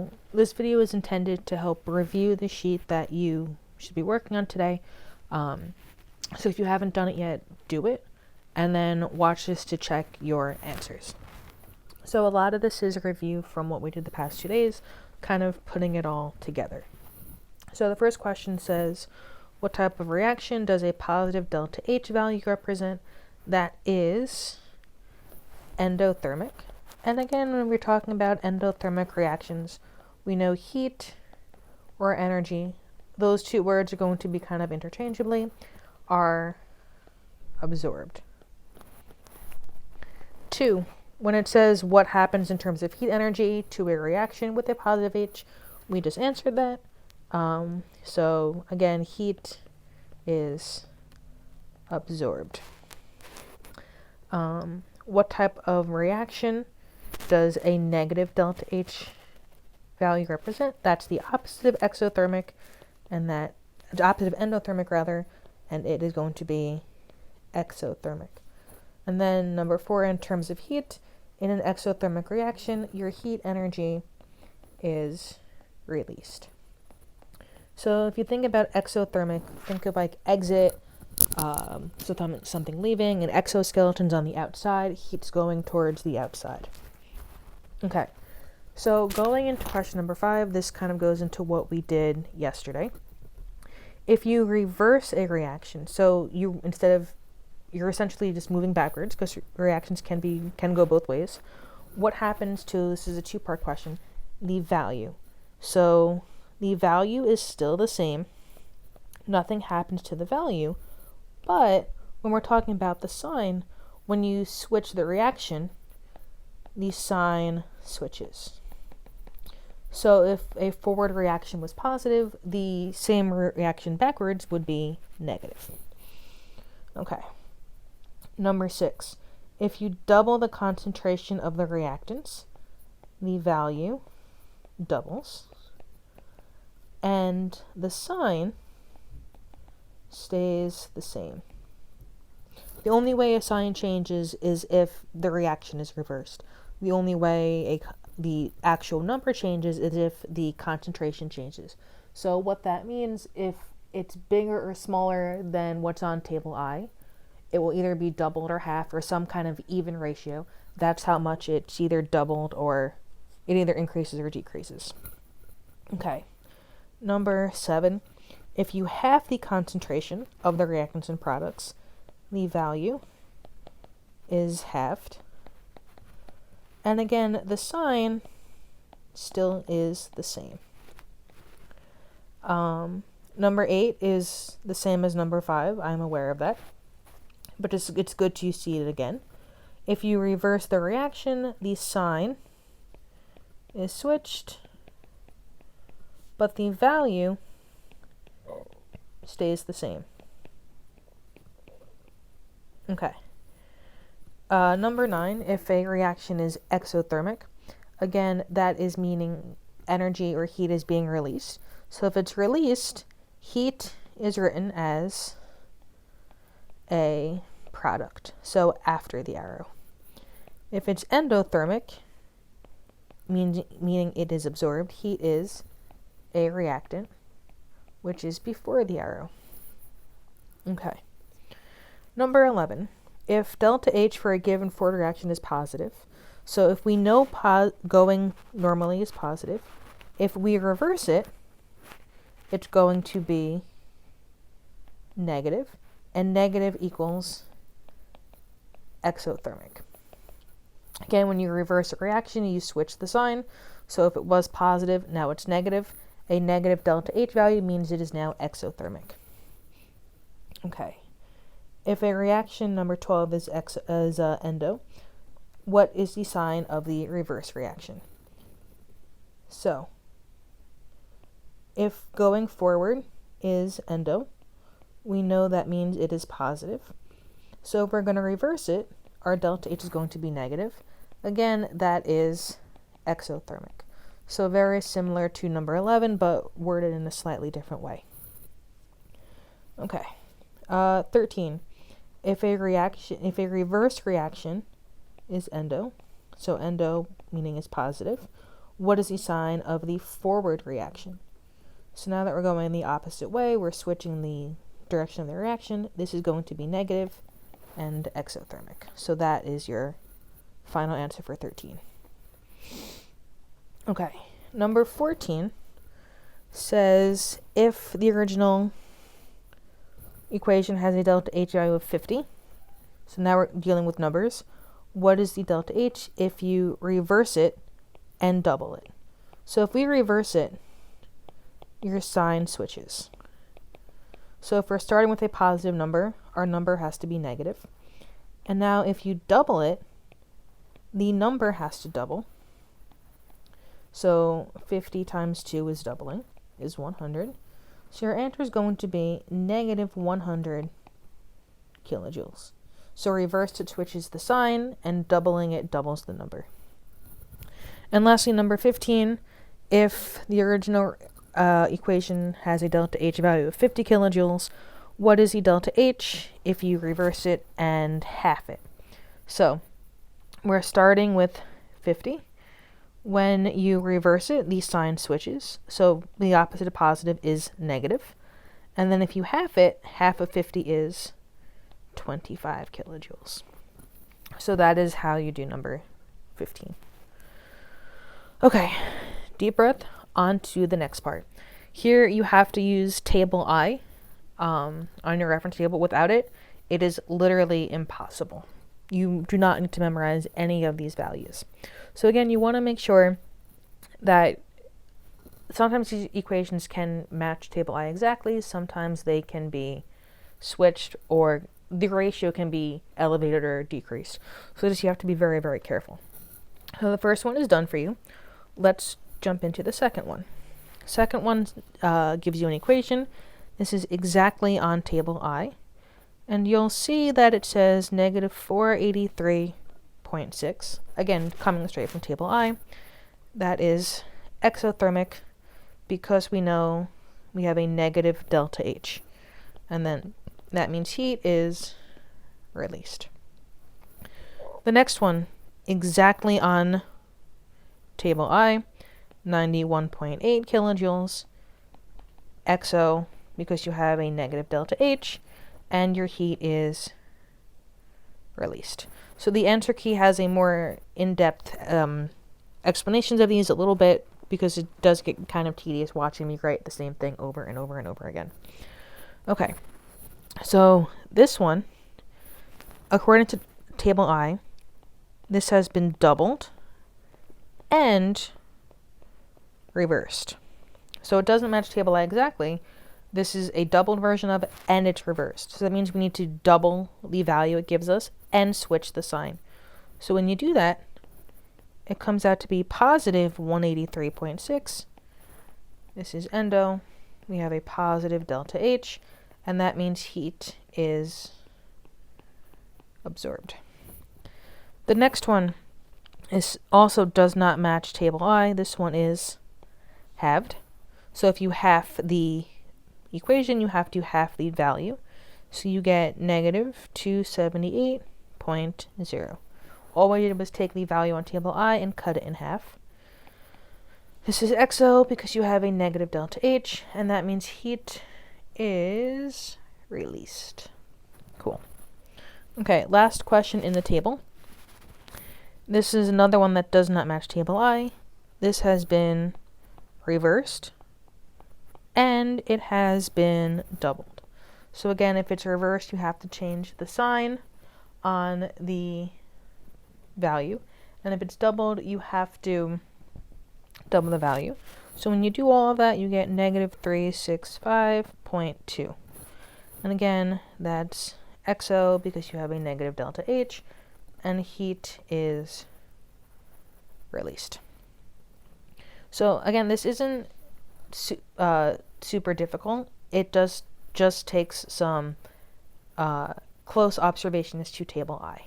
So this video is intended to help review the sheet that you should be working on today. So if you haven't done it yet, do it, and then watch this to check your answers. So a lot of this is a review from what we did the past 2 days, kind of putting it all together. So the first question says, what type of reaction does a positive delta H value represent? That is endothermic. And again, when we're talking about endothermic reactions, we know heat or energy, those two words are going to be kind of interchangeably, are absorbed. 2, when it says what happens in terms of heat energy to a reaction with a positive H, we just answered that. So again, heat is absorbed. What type of reaction does a negative delta H value represent? That's the opposite of exothermic, and that the opposite of endothermic rather, and it is going to be exothermic. And then number 4, in terms of heat, in an exothermic reaction, your heat energy is released. So if you think about exothermic, think of like exit, so something leaving, and exoskeletons on the outside, heat's going towards the outside. Okay, so going into question number 5, this kind of goes into what we did yesterday. If you reverse a reaction, so you're essentially just moving backwards because reactions can go both ways. What happens to, this is a 2-part question, the value. So the value is still the same. Nothing happens to the value. But when we're talking about the sign, when you switch the reaction, the sign switches. So if a forward reaction was positive, the same reaction backwards would be negative. Okay. Number 6, if you double the concentration of the reactants, the value doubles, and the sign stays the same. The only way a sign changes is if the reaction is reversed. The only way the actual number changes is if the concentration changes. So what that means, if it's bigger or smaller than what's on table I, it will either be doubled or half or some kind of even ratio. That's how much it's either doubled or it either increases or decreases. Okay. Number 7, if you halve the concentration of the reactants and products, the value is halved. And again, the sign still is the same. Number 8 is the same as number 5. I'm aware of that. But it's good to see it again. If you reverse the reaction, the sign is switched, but the value stays the same. Okay. Number 9, if a reaction is exothermic, again, that is meaning energy or heat is being released. So if it's released, heat is written as a product, so after the arrow. If it's endothermic, meaning it is absorbed, heat is a reactant, which is before the arrow. Okay. Number 11, if delta H for a given forward reaction is positive, so if we know going normally is positive, if we reverse it, it's going to be negative, and negative equals exothermic. Again, when you reverse a reaction, you switch the sign. So if it was positive, now it's negative. A negative delta H value means it is now exothermic. Okay. If a reaction, number 12, is endo, what is the sign of the reverse reaction? So, if going forward is endo, we know that means it is positive. So if we're going to reverse it, our delta H is going to be negative. Again, that is exothermic. So very similar to number 11, but worded in a slightly different way. Okay. 13. If a reverse reaction is endo, so endo meaning is positive, what is the sign of the forward reaction? So now that we're going the opposite way, we're switching the direction of the reaction. This is going to be negative and exothermic. So that is your final answer for 13. Okay, number 14 says if the original equation has a delta H value of 50, so now we're dealing with numbers, what is the delta H if you reverse it and double it? So if we reverse it, your sign switches. So if we're starting with a positive number, our number has to be negative. And now if you double it, the number has to double. So 50 times 2 is doubling, is 100. So your answer is going to be negative 100 kilojoules. So reversed, it switches the sign, and doubling it doubles the number. And lastly, number 15, if the original equation has a delta H value of 50 kilojoules, what is the delta H if you reverse it and half it? So we're starting with 50. When you reverse it, the sign switches. So the opposite of positive is negative. And then if you half it, half of 50 is 25 kilojoules. So that is how you do number 15. Okay, deep breath, on to the next part. Here you have to use table I on your reference table. Without it, it is literally impossible. You do not need to memorize any of these values. So again, you want to make sure that sometimes these equations can match table I exactly, sometimes they can be switched, or the ratio can be elevated or decreased. So just you have to be very, very careful. So the first one is done for you. Let's jump into the second one. Second one gives you an equation. This is exactly on table I. And you'll see that it says negative 483.6. Again, coming straight from table I. That is exothermic because we know we have a negative delta H. And then that means heat is released. The next one, exactly on table I, 91.8 kilojoules. Exo, because you have a negative delta H, and your heat is released. So the answer key has a more in-depth explanations of these a little bit, because it does get kind of tedious watching me write the same thing over and over and over again. Okay, so this one, according to table I, this has been doubled and reversed. So it doesn't match table I exactly. This is a doubled version of it, and it's reversed. So that means we need to double the value it gives us and switch the sign. So when you do that, it comes out to be positive 183.6. This is endo. We have a positive delta H, and that means heat is absorbed. The next one is also does not match table I. This one is halved. So if you half the equation, you have to half the value. So you get negative 278.0. All we did was take the value on table I and cut it in half. This is exo because you have a negative delta H, and that means heat is released. Cool. Okay, last question in the table. This is another one that does not match table I. This has been reversed, and it has been doubled. So again, if it's reversed, you have to change the sign on the value, and if it's doubled, you have to double the value. So when you do all of that, you get negative 365.2. And again, that's exo because you have a negative delta H, and heat is released. So again, this isn't super difficult. It just takes some close observations to table I.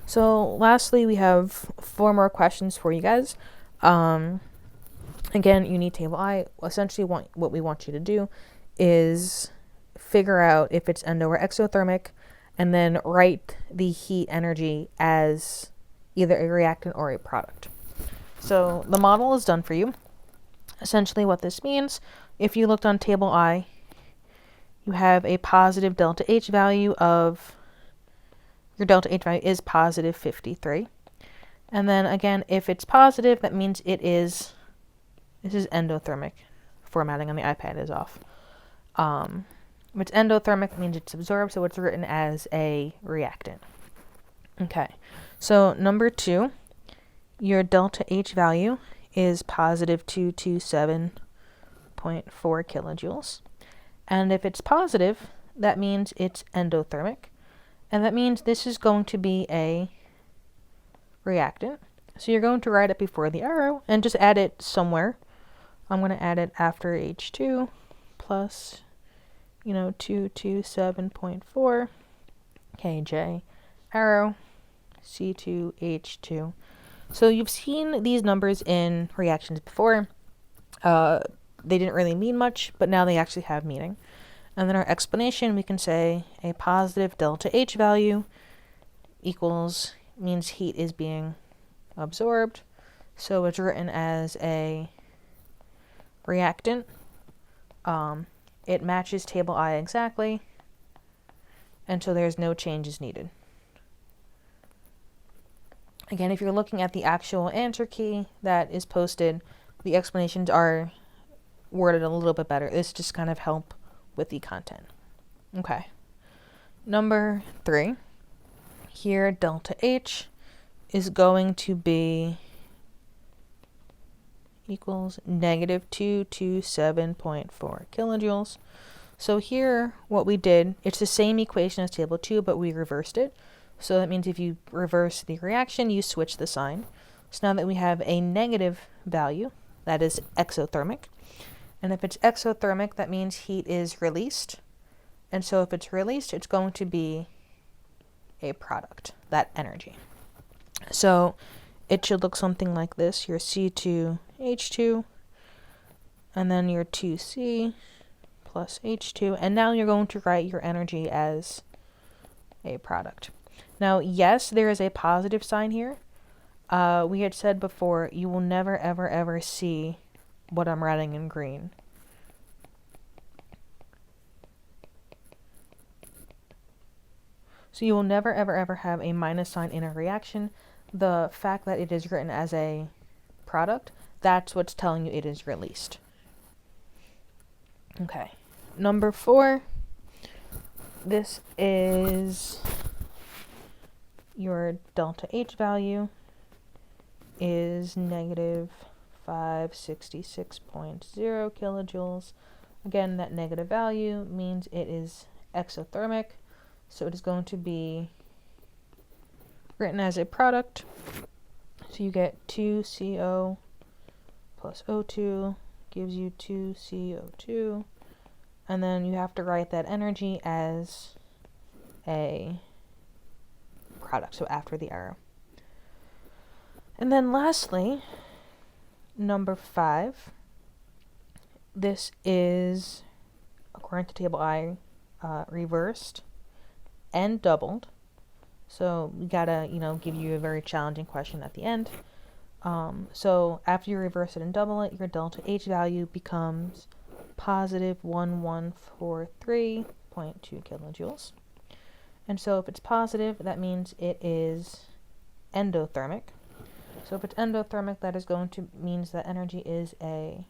So lastly, we have 4 more questions for you guys. Again, you need table I. Essentially, what we want you to do is figure out if it's endo or exothermic, and then write the heat energy as either a reactant or a product. So the model is done for you. Essentially what this means, if you looked on table I, you have a positive delta H value of, your delta H value is positive 53. And then again, if it's positive, that means it is, this is endothermic. Formatting on the iPad is off. If it's endothermic, it means it's absorbed, so it's written as a reactant. Okay, so number 2, your delta H value is positive 227.4 kilojoules. And if it's positive, that means it's endothermic. And that means this is going to be a reactant. So you're going to write it before the arrow and just add it somewhere. I'm going to add it after H2 plus, 227.4 Kj arrow C2H2. So you've seen these numbers in reactions before. They didn't really mean much, but now they actually have meaning. And then our explanation, we can say a positive delta H value equals, means heat is being absorbed. So it's written as a reactant. It matches table I exactly, and so there's no changes needed. Again, if you're looking at the actual answer key that is posted, the explanations are worded a little bit better. This just kind of help with the content. Okay. Number 3, here delta H is going to be equals negative 227.4 kilojoules. So here, what we did, it's the same equation as table 2, but we reversed it. So that means if you reverse the reaction, you switch the sign. So now that we have a negative value, that is exothermic. And if it's exothermic, that means heat is released. And so if it's released, it's going to be a product, that energy. So it should look something like this. Your C2H2, and then your 2C plus H2. And now you're going to write your energy as a product. Now, yes, there is a positive sign here. We had said before, you will never, ever, ever see what I'm writing in green. So you will never, ever, ever have a minus sign in a reaction. The fact that it is written as a product, that's what's telling you it is released. Okay. Number 4, this is your delta H value is negative 566.0 kilojoules. Again, that negative value means it is exothermic, so it is going to be written as a product. So you get 2CO plus O2 gives you 2CO2, and then you have to write that energy as a product, so after the arrow. And then lastly, number 5, this is, according to table I, reversed and doubled. So we gotta, give you a very challenging question at the end. So after you reverse it and double it, your delta H value becomes positive 1143.2 kilojoules. And so if it's positive, that means it is endothermic. So if it's endothermic, that is going to means that energy is a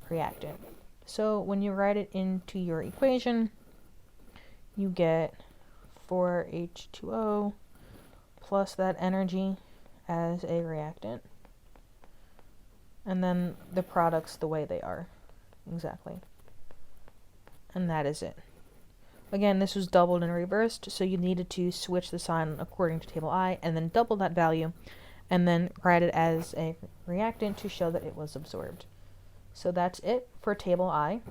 reactant. So when you write it into your equation, you get 4H2O plus that energy as a reactant. And then the products the way they are. Exactly. And that is it. Again, this was doubled and reversed, so you needed to switch the sign according to table I, and then double that value, and then write it as a reactant to show that it was absorbed. So that's it for table I.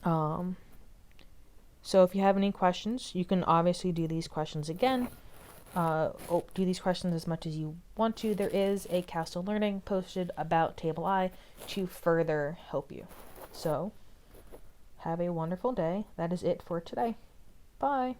So if you have any questions, you can obviously do these questions again. Do these questions as much as you want to. There is a Castle Learning posted about table I to further help you. So have a wonderful day. That is it for today. Bye.